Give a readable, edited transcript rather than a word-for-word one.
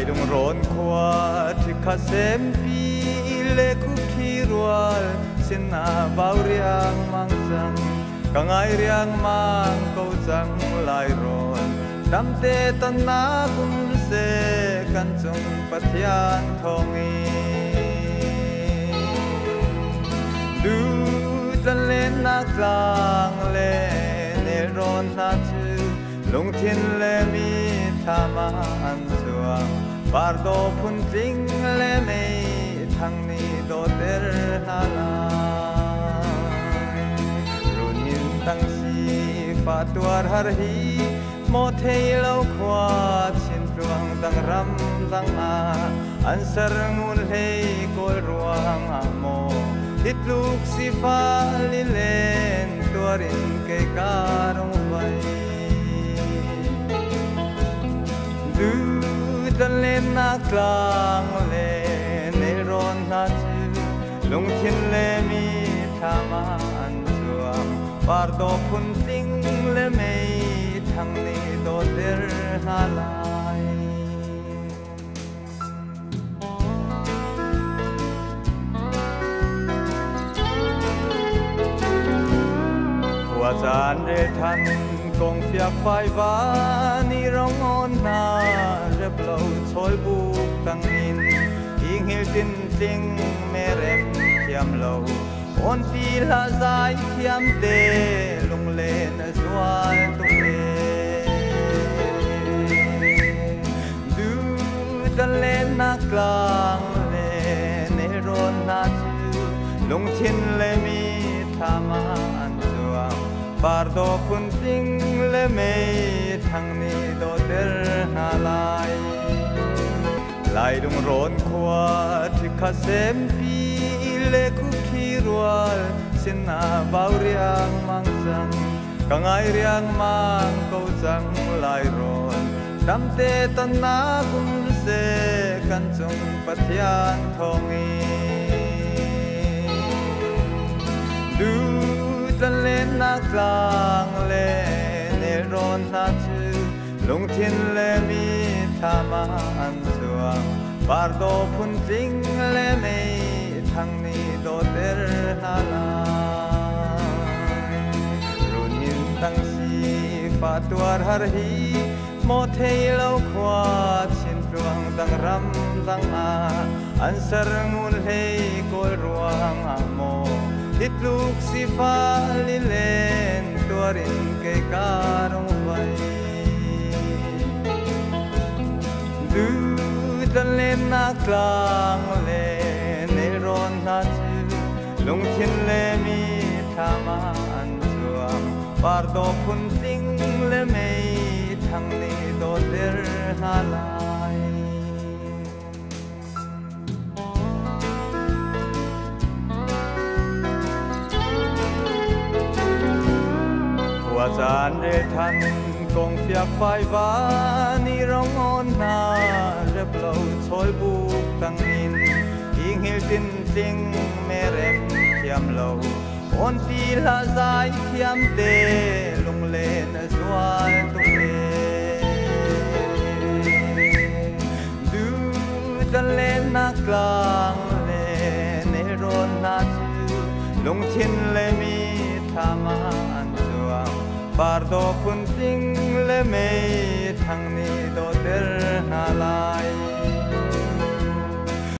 dong ron khwa thi kha sem pi le ku khi rual sin na bau riang mang sang kangai riang mang ko chang lai ron dam te tan na kum se kan chung pathian thongi du tan len na klang le ne ron na chu lung thiên le mi tha ma an chuang par do phun ting le me thang ni do ter na la runin tang si fa tuar har hi mo thei lo khwa chin ruang dang ram dang a an sar ngul hei kol ruang a mo hit luk si fa li len tuarin ke karong vai du tan lên na klang le ne ron na chu lung thiên le mi tha ma an chuang par do phun ting le me thang ni do ter na lai hoa chan re than kong phiak phai va ni rong on na rep lo chol bu tang in ing hil tin ting me rem thiam lo on pi la zai thiam te lung le na zual tu le du tan le na klang le ne ron na chu lung thiên le mi tha ma an chuang par do phun ting le me thang ni do ter na lai lai dong ron khwa thi kha sem pi le ku khi rual sin na bau riang mang sang kangai riang mang ko chang lai ron dam te tan na kum se kan chung pathian thongi du tan lên na klang le ne ron na chu lung thiên le mi tha ma an chuang par do phun ting le me thang ni do ter na lai runin tang si fa tuar har hi mo thei lo khwa chin ruang dang ram dang a an sar ngul hei kol ruang a mo hit luk si fa li len tuarin ke karong vai du tan len na klang le ne ron na chu lung thiên le mi tha ma an chuang par do phun ting le me thang ni do ter na lai hoa chan re than kong phiak phai va ni rong on na rep lo chol bu tang in ing hil tin ting me rem thiam lo on pi la zai thiam te lung le na zual tu le du tan le na klang le ne ron na chu lung thiên le mi tha ma an chuang par do phun ting le me thang ni do ter na lai